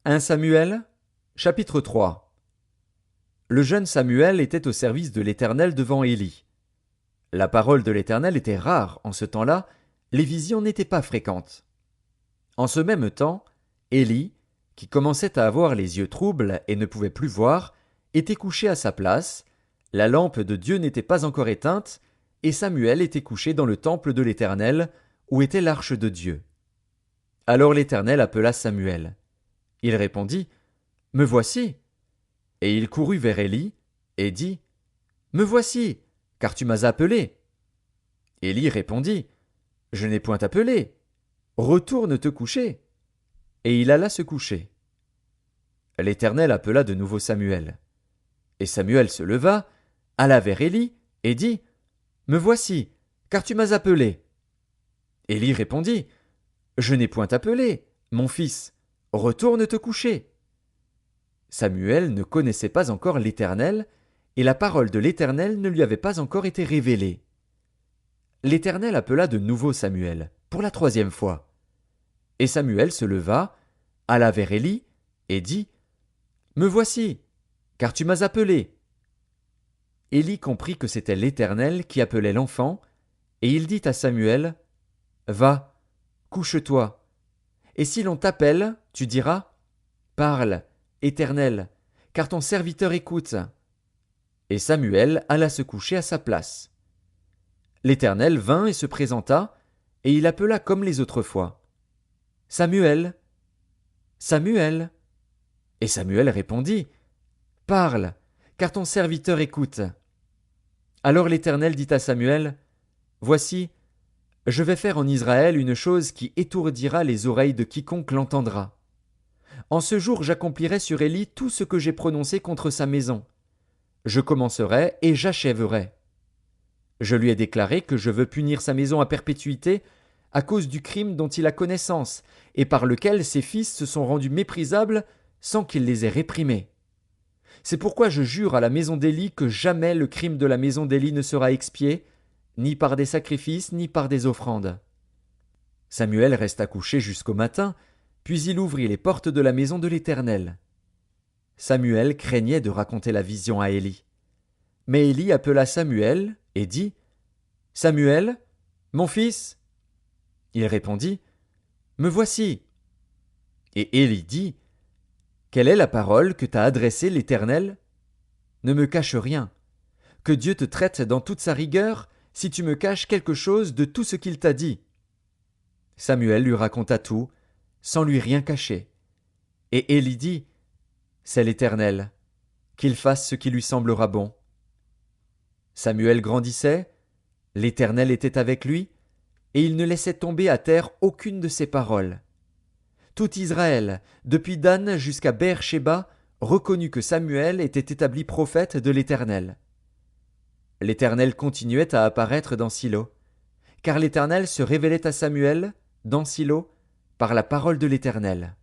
1 Samuel, chapitre 3. Le jeune Samuel était au service de l'Éternel devant Élie. La parole de l'Éternel était rare en ce temps-là, les visions n'étaient pas fréquentes. En ce même temps, Élie, qui commençait à avoir les yeux troubles et ne pouvait plus voir, était couché à sa place, la lampe de Dieu n'était pas encore éteinte, et Samuel était couché dans le temple de l'Éternel, où était l'arche de Dieu. Alors l'Éternel appela Samuel. Il répondit, « Me voici. » Et il courut vers Élie, et dit, « Me voici, car tu m'as appelé. » Élie répondit, « Je n'ai point appelé. Retourne te coucher. » Et il alla se coucher. L'Éternel appela de nouveau Samuel. Et Samuel se leva, alla vers Élie, et dit, « Me voici, car tu m'as appelé. » Élie répondit, « Je n'ai point appelé, mon fils. Retourne te coucher. » Samuel ne connaissait pas encore l'Éternel, et la parole de l'Éternel ne lui avait pas encore été révélée. L'Éternel appela de nouveau Samuel, pour la 3e fois. Et Samuel se leva, alla vers Élie, et dit, « Me voici, car tu m'as appelé. » Élie comprit que c'était l'Éternel qui appelait l'enfant, et il dit à Samuel, « Va, couche-toi. Et si l'on t'appelle, tu diras, « Parle, Éternel, car ton serviteur écoute. » Et Samuel alla se coucher à sa place. L'Éternel vint et se présenta, et il appela comme les autres fois. « Samuel, Samuel. » Et Samuel répondit, « Parle, car ton serviteur écoute. » Alors l'Éternel dit à Samuel, « Voici, je vais faire en Israël une chose qui étourdira les oreilles de quiconque l'entendra. En ce jour j'accomplirai sur Élie tout ce que j'ai prononcé contre sa maison. Je commencerai et j'achèverai. Je lui ai déclaré que je veux punir sa maison à perpétuité à cause du crime dont il a connaissance et par lequel ses fils se sont rendus méprisables sans qu'il les ait réprimés. C'est pourquoi je jure à la maison d'Élie que jamais le crime de la maison d'Élie ne sera expié, ni par des sacrifices, ni par des offrandes. » Samuel resta couché jusqu'au matin, puis il ouvrit les portes de la maison de l'Éternel. Samuel craignait de raconter la vision à Élie. Mais Élie appela Samuel et dit, « Samuel, mon fils ?» Il répondit, « Me voici. » Et Élie dit, « Quelle est la parole que t'a adressée l'Éternel ? Ne me cache rien. Que Dieu te traite dans toute sa rigueur si tu me caches quelque chose de tout ce qu'il t'a dit. » Samuel lui raconta tout, sans lui rien cacher. Et Élie dit, « C'est l'Éternel, qu'il fasse ce qui lui semblera bon. » Samuel grandissait, l'Éternel était avec lui, et il ne laissait tomber à terre aucune de ses paroles. Tout Israël, depuis Dan jusqu'à Beer-Shéba, reconnut que Samuel était établi prophète de l'Éternel. L'Éternel continuait à apparaître dans Silo, car l'Éternel se révélait à Samuel, dans Silo, par la parole de l'Éternel.